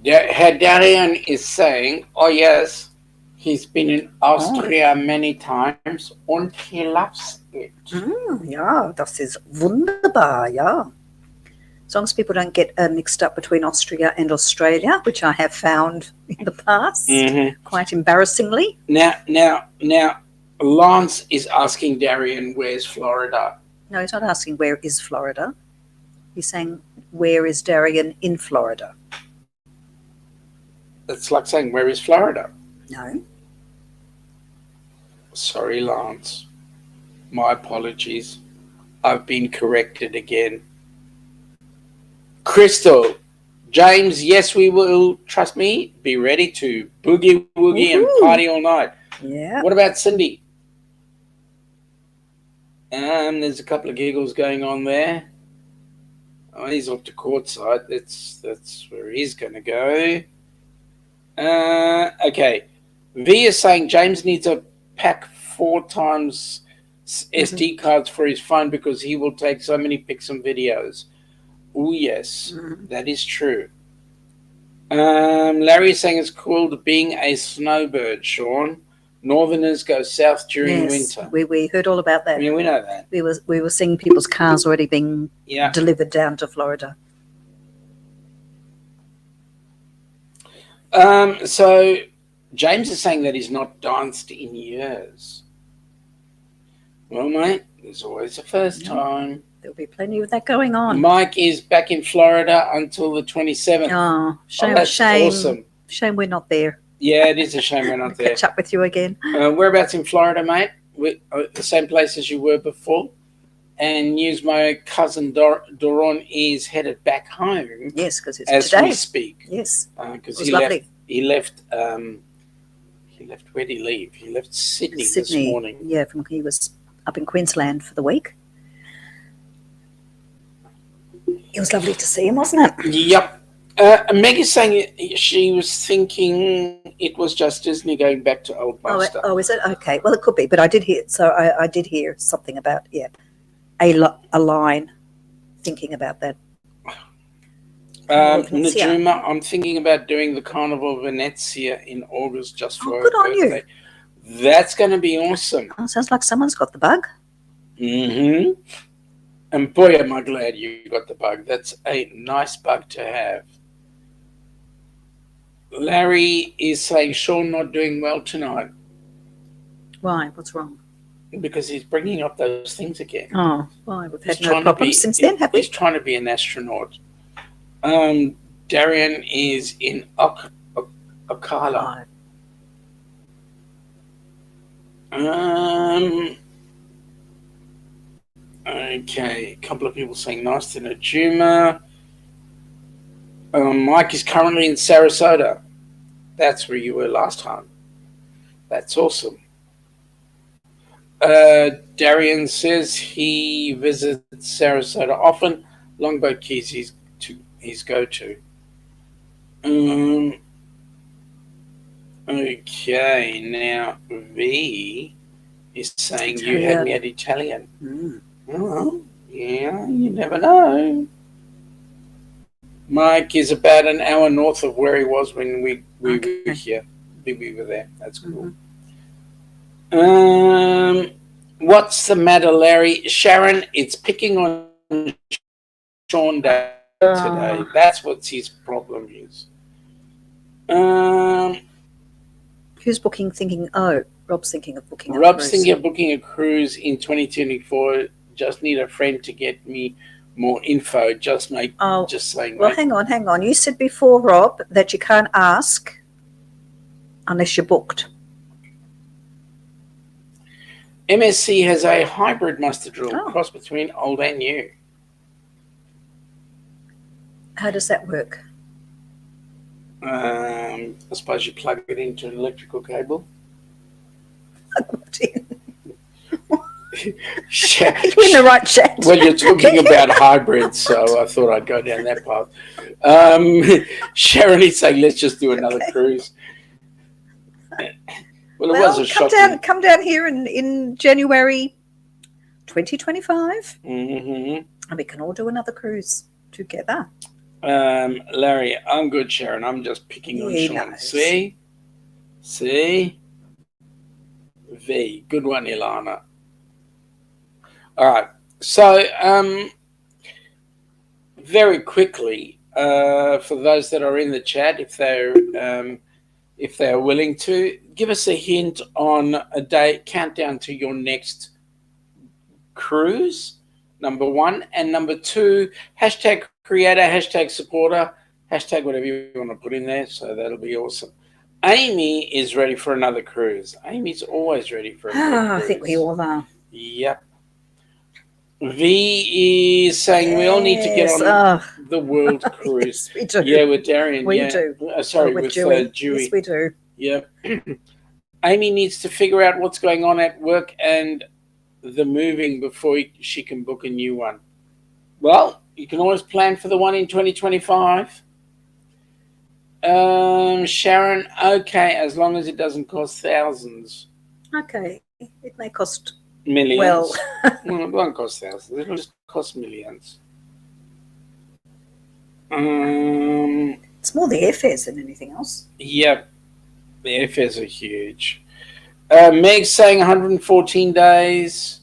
Yeah, Darian is saying, oh yes, he's been in Austria many times and he loves it. Ja, das ist wunderbar, ja. As long as people don't get mixed up between Austria and Australia, which I have found in the past, quite embarrassingly. Now, Lance is asking Darian, where's Florida? No, he's not asking where is Florida. He's saying, where is Darian in Florida? It's like saying, where is Florida? No. Sorry, Lance. My apologies. I've been corrected again. Crystal, James, yes, we will, trust me, be ready to boogie woogie and party all night. Yeah. What about Cindy? There's a couple of giggles going on there. Oh, he's off to courtside. That's where he's going to go. Okay. V is saying James needs to pack 4 times SD cards for his phone because he will take so many pics and videos. Oh, yes, that is true. Larry is saying it's called being a snowbird, Sean. Northerners go south during winter. We heard all about that. Yeah, we know that. We were seeing people's cars already being delivered down to Florida. So James is saying that he's not danced in years. Well, mate, there's always a first time. There'll be plenty of that going on. Mike is back in Florida until the 27th. Oh, shame! That's shame! awesome. Shame we're not there. Yeah, it is a shame we're not there. Catch up with you again. Whereabouts in Florida, mate? The same place as you were before. And news my cousin Doron is headed back home. Yes, because it's as today. we speak. Yes, because it was lovely. He left. Where did he leave? He left Sydney this morning. Yeah, he was up in Queensland for the week. It was lovely to see him, wasn't it? Yep. Meg is saying she was thinking it was just Disney going back to old master. Oh, is it? Okay. Well, it could be, but I did hear. So I did hear something about a line thinking about that. Najuma, I'm thinking about doing the Carnival of Venezia in August just for her good on birthday. You. That's going to be awesome. Oh, sounds like someone's got the bug. Mm-hmm. And boy, am I glad you got the bug. That's a nice bug to have. Larry is saying Sean not doing well tonight. Why? What's wrong? Because he's bringing up those things again. Oh, why? We've had no problems since then, have we? He's trying to be an astronaut. Darian is in Ocala. Okay, a couple of people saying nice to Najuma. Mike is currently in Sarasota. That's where you were last time. That's awesome. Darian says he visits Sarasota often. Longboat Keys his go-to. Okay, now V is saying Italian. You had me at Italian. Oh, yeah, you never know. Mike is about an hour north of where he was when we were here. We were there. That's cool. What's the matter, Larry? Sharon, it's picking on Sean today. That's what his problem is. Who's booking? Rob's thinking of booking. Rob's thinking of booking a cruise in 2024. Just need a friend to get me more info. Just saying. Well, hang on. You said before, Rob, that you can't ask unless you're booked. MSC has a hybrid muster drill cross between old and new. How does that work? I suppose you plug it into an electrical cable. You're in the right chat. Well, you're talking about hybrids, so I thought I'd go down that path. Sharon is saying, let's just do another cruise. Well, it was a shocking... come down here in January 2025, and we can all do another cruise together. Larry, I'm good, Sharon. I'm just picking on Sean. Knows. See? V. Good one, Ilana. All right. So, very quickly, for those that are in the chat, if they're willing to, give us a hint on a day countdown to your next cruise, number one. And number two, hashtag creator, hashtag supporter, hashtag whatever you want to put in there. So that'll be awesome. Amy is ready for another cruise. Amy's always ready for another cruise. I think we all are. Yep. V is saying we all need to get on the world cruise. Yes, we do. Yeah, with Darian. We do. Sorry, with Dewey. Yes, we do. Yep. Amy needs to figure out what's going on at work and the moving before she can book a new one. Well, you can always plan for the one in 2025. Sharon, okay, as long as it doesn't cost thousands. Okay, it may cost millions. Well, it won't cost thousands. It'll just cost millions. It's more the airfares than anything else. Yep, the airfares are huge. Meg's saying 114 days.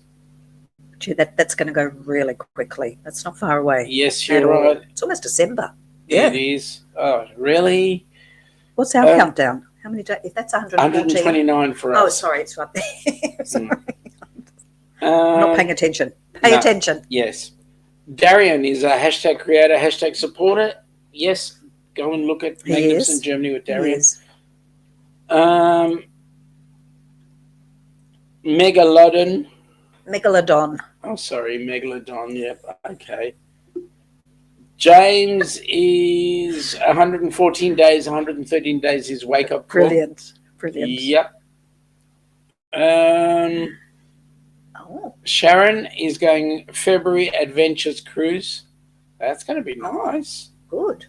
Gee, that's going to go really quickly. That's not far away. Yes, you're right. It's almost December. Yeah, it is. Oh, really? What's our countdown? How many days? If that's 129 for us. Oh, sorry, it's right there. Sorry. Not paying attention. Pay attention. Yes. Darian is a hashtag creator, hashtag supporter. Yes, go and look at Magnificent Germany with Darian. Megalodon. Oh, sorry, Megalodon. Yep. Okay. James is 114 days, 113 days his wake-up call. Brilliant. Yep. Sharon is going February Adventures Cruise. That's going to be nice. Good.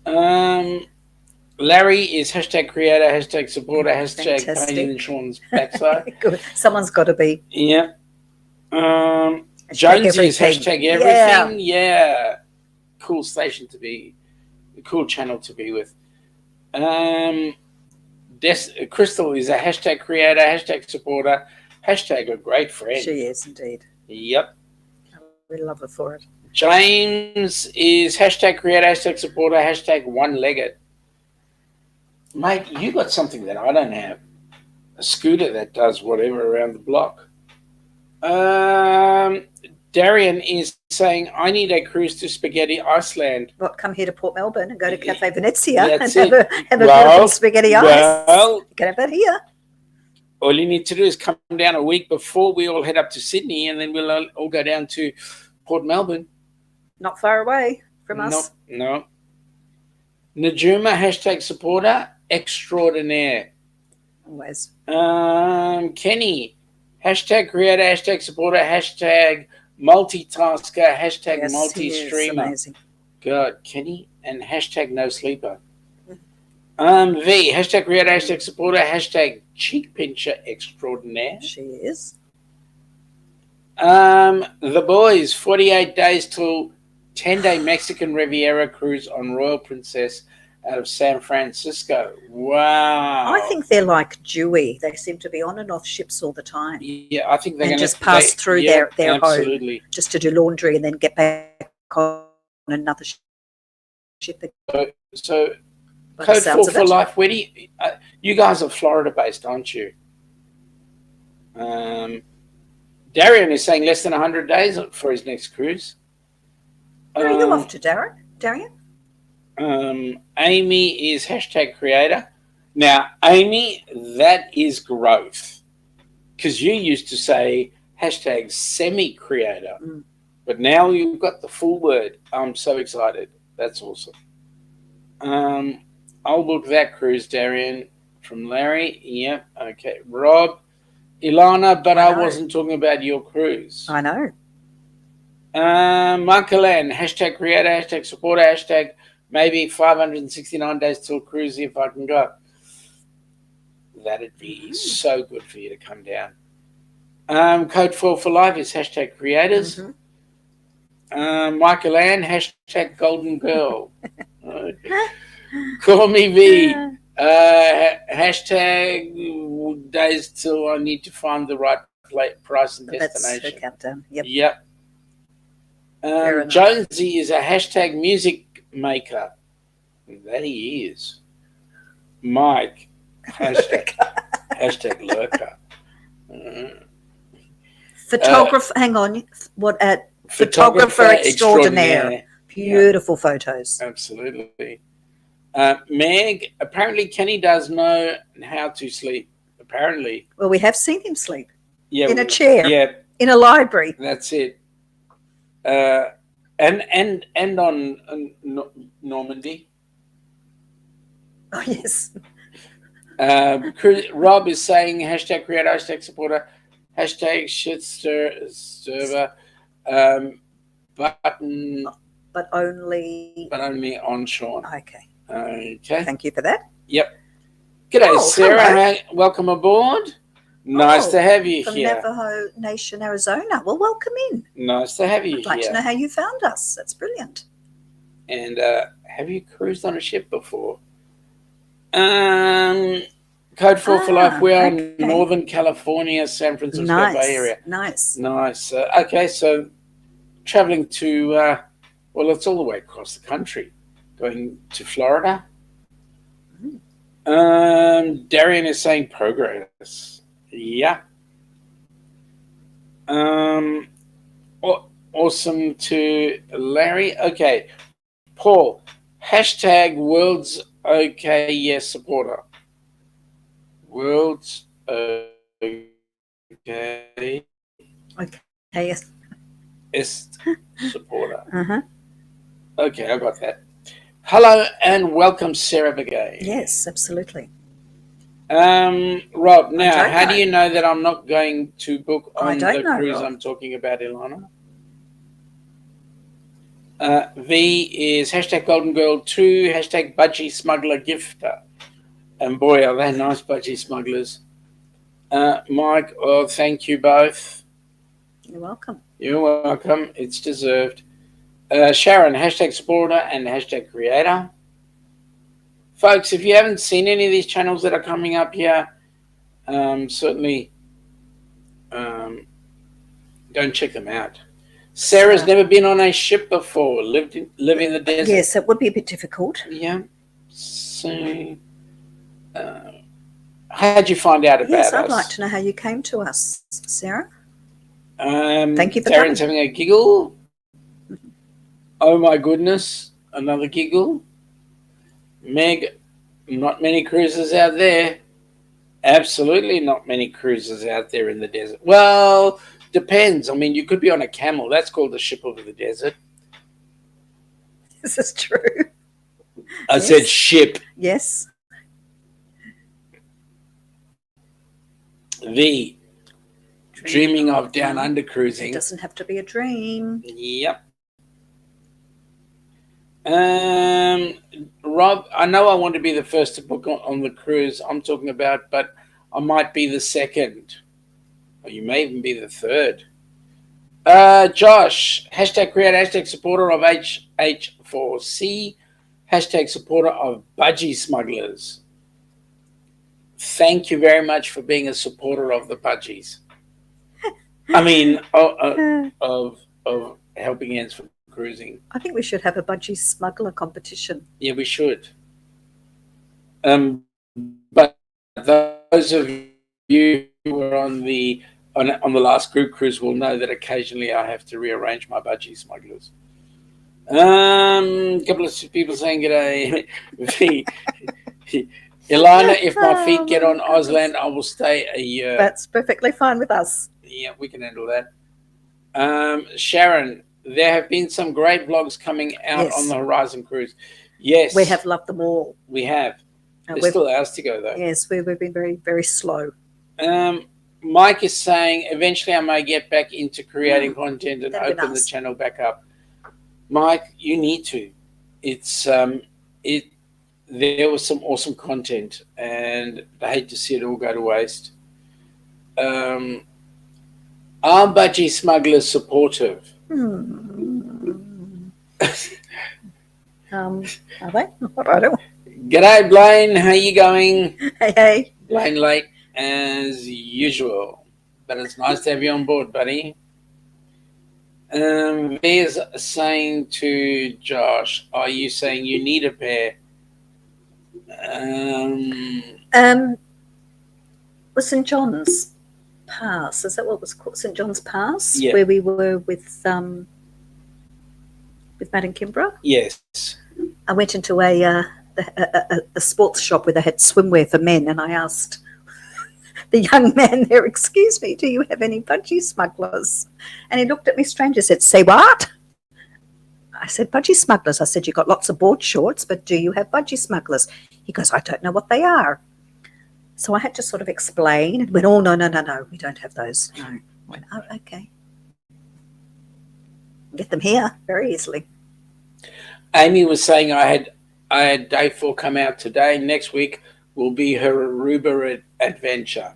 Larry is hashtag creator, hashtag supporter, hashtag pain in Sean's backside. Good. Someone's got to be. Yeah. Jones is hashtag everything. Yeah. Cool station to be, cool channel to be with. Crystal is a hashtag creator, hashtag supporter, hashtag a great friend. She is indeed. Yep. We love her for it. James is hashtag creator, hashtag supporter, hashtag one-legged. Mate, you got something that I don't have. A scooter that does whatever around the block. Darian is saying, I need a cruise to Spaghetti Iceland. What, come here to Port Melbourne and go to Cafe Venezia and have a beautiful spaghetti ice? Well, you can have that here. All you need to do is come down a week before we all head up to Sydney, and then we'll all go down to Port Melbourne. Not far away from us. No. Najuma, hashtag supporter, extraordinaire. Always. Kenny, hashtag creator, hashtag supporter, hashtag multitasker, hashtag multi-streamer. Amazing. God, Kenny, and hashtag no sleeper. V, hashtag creator, hashtag supporter, hashtag cheek pincher extraordinaire. She is. The boys, 48 days till 10-day Mexican Riviera cruise on Royal Princess out of San Francisco. Wow. I think they're like Dewey. They seem to be on and off ships all the time. Yeah, I think they're going to just pass through their absolutely. Home just to do laundry and then get back on another ship. So Code 4 for life. Where do you guys are Florida based, aren't you? Darian is saying less than 100 days for his next cruise. Where are you off to, Darian? Amy is hashtag creator. Now, Amy, that is growth. Because you used to say hashtag semi-creator. But now you've got the full word. I'm so excited. That's awesome. I'll book that cruise, Darian, from Larry. Yep. Okay. Rob, Ilana, but I I know. wasn't talking about your cruise. I know. Michaelan, hashtag creator, hashtag supporter, hashtag maybe 569 days till cruise if I can go. That'd be so good for you to come down. Code 4 for life is hashtag creators. Michaelan, hashtag golden girl. Call me V. Hashtag days till I need to find the right price and destination. That's her countdown. Yep. Jonesy is a hashtag music maker. That he is. Mike, hashtag lurker. Photographer, hang on. What at photographer extraordinaire. Beautiful photos. Absolutely. Meg, apparently Kenny does know how to sleep. Apparently. Well, we have seen him sleep. Yeah. In a chair. Yeah. In a library. That's it. And on Normandy. Oh yes. Rob is saying hashtag creator, hashtag supporter, hashtag shit server, button. But only on Sean. Okay. Okay. Thank you for that. Yep. G'day, Sarah. Welcome aboard. Nice to have you from here. Navajo Nation, Arizona. Well, welcome in. Nice to have you I'd like to know how you found us. That's brilliant. And have you cruised on a ship before? Code 4 for life. We are in Northern California, San Francisco Bay Area. Nice. Okay, so traveling to, well, it's all the way across the country. Going to Florida. Darian is saying progress. Yeah. Awesome to Larry. Okay. Paul, hashtag world's okay yes supporter. World's okay. Okay, yes. Yes supporter. Okay, I got that. Hello and welcome, Sarah Begay. Yes, absolutely. Rob, now, how do you know that I'm not going to book on the cruise I'm talking about, Ilana? V is hashtag Golden Girl 2, hashtag Budgie Smuggler Gifter. And boy, are they nice budgie smugglers. Mike, thank you both. You're welcome. You're welcome. It's deserved. Sharon, hashtag supporter and hashtag creator. Folks, if you haven't seen any of these channels that are coming up here, certainly go and check them out. Sarah's never been on a ship before, live in the desert. Yes, it would be a bit difficult. Yeah. So, how'd you find out about us? Yes, I'd like to know how you came to us, Sarah. Thank you for Darren's having a giggle. Oh my goodness, another giggle. Meg, not many cruises out there. Absolutely not many cruises out there in the desert. Well, depends. I mean, you could be on a camel. That's called the ship over the desert. This is true. I said ship. Yes. V. Dreaming of down under cruising. It doesn't have to be a dream. Yep. Rob, I know I want to be the first to book on the cruise I'm talking about, but I might be the second. Or you may even be the third. Josh, hashtag creator, hashtag supporter of HH4C, hashtag supporter of budgie smugglers. Thank you very much for being a supporter of the budgies. I mean, of helping hands for cruising. I think we should have a budgie smuggler competition. Yeah, we should. But those of you who were on the last group cruise will know that occasionally I have to rearrange my budgie smugglers. A couple of people saying g'day. Ilana, if my feet get on Ausland, I will stay a year. That's perfectly fine with us. Yeah, we can handle that. Sharon, there have been some great vlogs coming out on the Horizon cruise. Yes. We have loved them all. We have. There's still hours to go, though. Yes, we've been very, very slow. Mike is saying, eventually I may get back into creating content and that'd be open the nice. channel back up. Mike, you need to. It's there was some awesome content, and I hate to see it all go to waste. Are budgie smugglers supportive? Are they? I don't. G'day, Blaine. How you going? Hey. Blaine late as usual, but it's nice to have you on board, buddy. There's saying to Josh, are you saying you need a pair? Was St John's Pass? Is that what was called? St John's Pass, Yeah. where we were with Matt and Kimbra. Yes. I went into a sports shop where they had swimwear for men, and I asked the young man there, "Excuse me, do you have any budgie smugglers?" And he looked at me strange and said, "Say what?" I said, "Budgie smugglers." I said, "You've got lots of board shorts, but do you have budgie smugglers?" He goes, "I don't know what they are." So I had to sort of explain and went, "Oh, no, we don't have those." No. I went, "Oh, okay." Get them here very easily. Amy was saying I had day 4 come out today. Next week will be her Aruba adventure.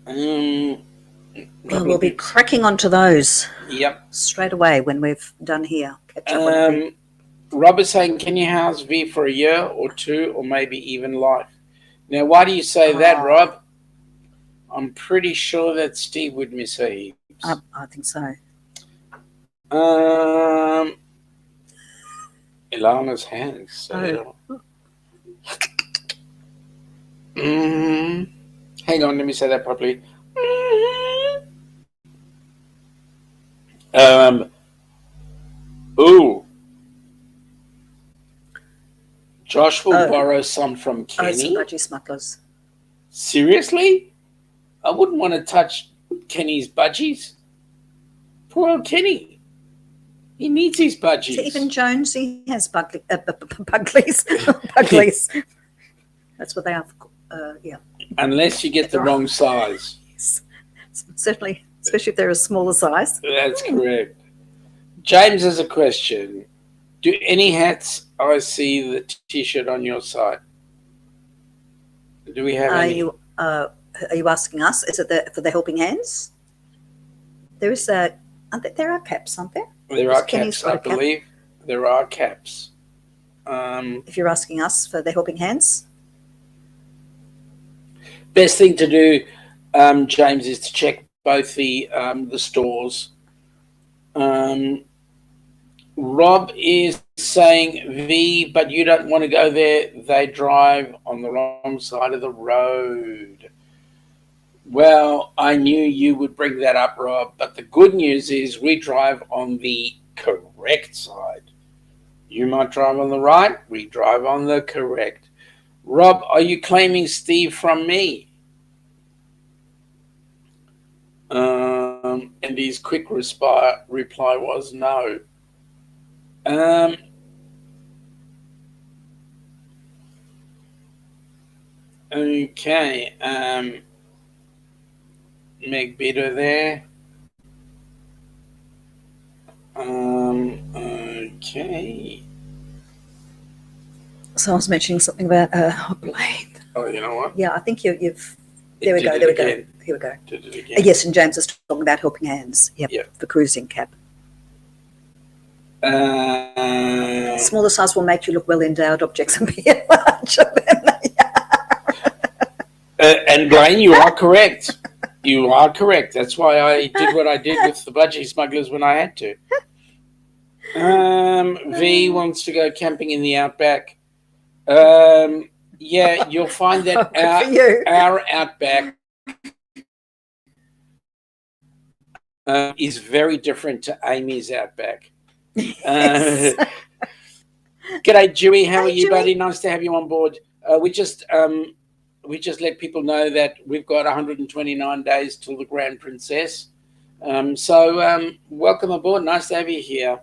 Well, we'll be cracking onto those. Yep. Straight away when we've done here. Catch up Rob is saying, can you house V for a year or 2 or maybe even life? Now, why do you say that, Rob? I'm pretty sure that Steve would miss her heaps. I think so. Ilana's hands. So. Hang on, let me say that properly. Ooh. Josh will borrow some from Kenny. Some budgie smugglers. Seriously? I wouldn't want to touch Kenny's budgies. Poor old Kenny. He needs his budgies. So even Jonesy has buglies. Buglies. That's what they are. Yeah. Unless you get the wrong size. Yes. Certainly, especially if they're a smaller size. That's correct. James has a question. Do any hats I see the T-shirt on your site? Do we have any? Are you asking us? Is it for the helping hands? There is there are caps, aren't there? There are caps, I believe. There are caps. If you're asking us for the helping hands? Best thing to do, James, is to check both the stores. Rob is saying, V, but you don't want to go there. They drive on the wrong side of the road. Well, I knew you would bring that up, Rob, but the good news is we drive on the correct side. You might drive on the right, we drive on the correct. Rob, are you claiming Steve from me? And his quick reply was no. Okay. Meg Bitter there. Okay. So I was mentioning something about Blaine. Oh, you know what? Yeah, I think you've. There we go. Here we go. Did it again. Yes, and James is talking about helping hands. Yep. For cruising cap. Smaller size will make you look well-endowed objects and be larger than they are. And Blaine, you are correct. You are correct. That's why I did what I did with the budgie smugglers when I had to. V wants to go camping in the outback. Yeah, you'll find that our outback is very different to Amy's outback. Yes. G'day, Dewey. How are you, Dewey. buddy? Nice to have you on board. We just let people know that we've got 129 days till the Grand Princess. So welcome aboard. Nice to have you here.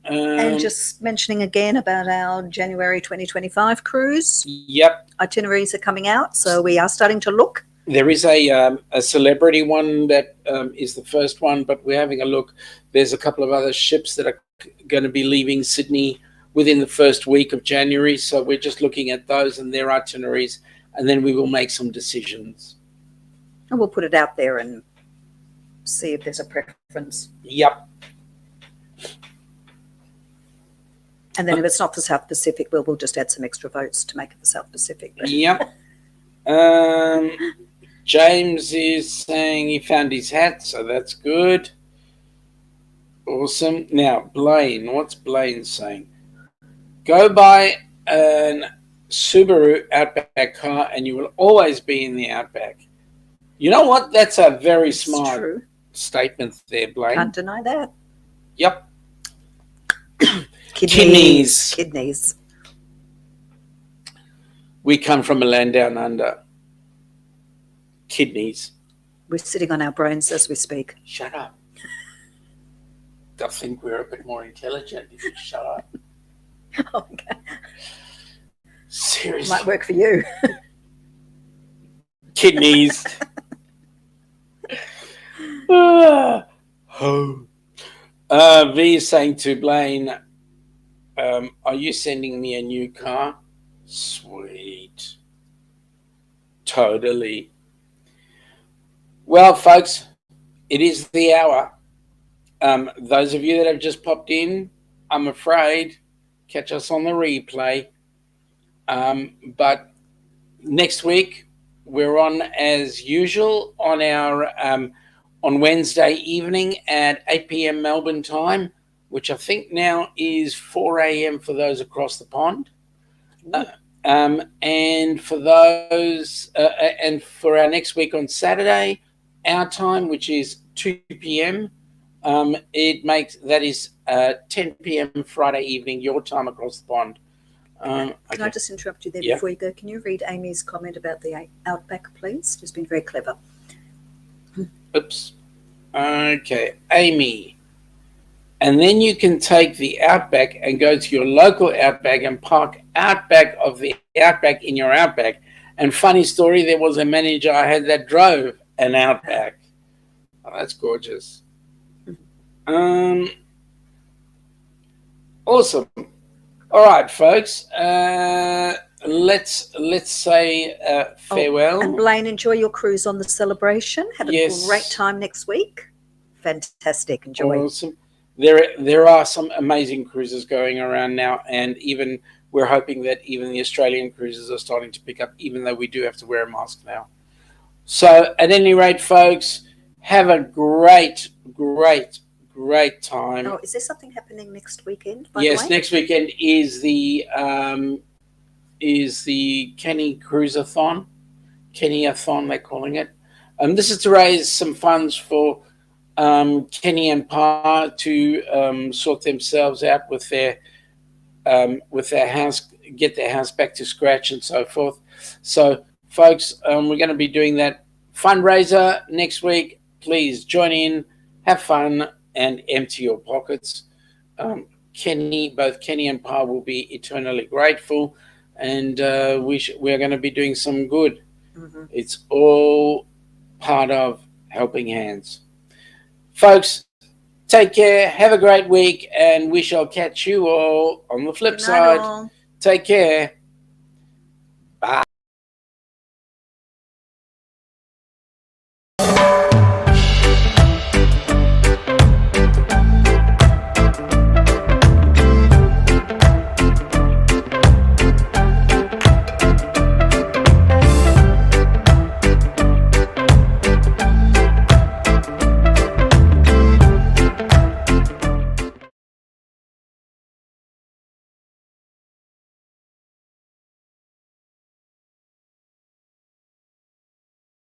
And just mentioning again about our January 2025 cruise. Yep. Itineraries are coming out, so we are starting to look. There is a celebrity one that is the first one, but we're having a look. There's a couple of other ships that are going to be leaving Sydney within the first week of January, so we're just looking at those and their itineraries, and then we will make some decisions. And we'll put it out there and see if there's a preference. Yep. And then if it's not for South Pacific, we'll just add some extra votes to make it for South Pacific. Yep. James is saying he found his hat, so that's good. Awesome. Now, Blaine, what's Blaine saying? Go buy an Subaru Outback car and you will always be in the Outback. You know what? That's a very smart statement there, Blaine. Can't deny that. Yep. Kidneys. We come from a land down under. Kidneys. We're sitting on our brains as we speak. Shut up. I think we're a bit more intelligent if you shut up. Okay. Seriously. Might work for you. Kidneys. V is saying to Blaine, are you sending me a new car? Sweet. Totally. Well, folks, it is the hour. Those of you that have just popped in, I'm afraid, catch us on the replay. But next week, we're on as usual on our on Wednesday evening at 8 p.m. Melbourne time, which I think now is 4 a.m. for those across the pond. And for those, and for our next week on Saturday, our time, which is 2 p.m., that is 10 p.m. Friday evening, your time across the pond. Can I just interrupt you there before you go? Can you read Amy's comment about the Outback, please? It's been very clever. Oops. Okay, Amy. And then you can take the Outback and go to your local Outback and park Outback of the Outback in your Outback. And funny story, there was a manager I had that drove an Outback. Oh, that's gorgeous. Awesome. All right, folks. Let's say farewell. And Blaine, enjoy your cruise on the Celebration. Have a great time next week. Fantastic. Enjoy. Awesome. There are some amazing cruises going around now, and even we're hoping that even the Australian cruises are starting to pick up, even though we do have to wear a mask now. So at any rate, folks, have a great time. Oh, is there something happening next weekend? Yes, next weekend is the Kenny Cruiseathon, Kenny-a-thon they're calling it. This is to raise some funds for Kenny and Pa to sort themselves out with their house, get their house back to scratch and so forth. So, folks, we're going to be doing that fundraiser next week. Please join in, have fun, and empty your pockets. Both Kenny and Pa will be eternally grateful, and we're going to be doing some good. Mm-hmm. It's all part of helping hands. Folks, take care, have a great week, and we shall catch you all on the flip side. All. Take care.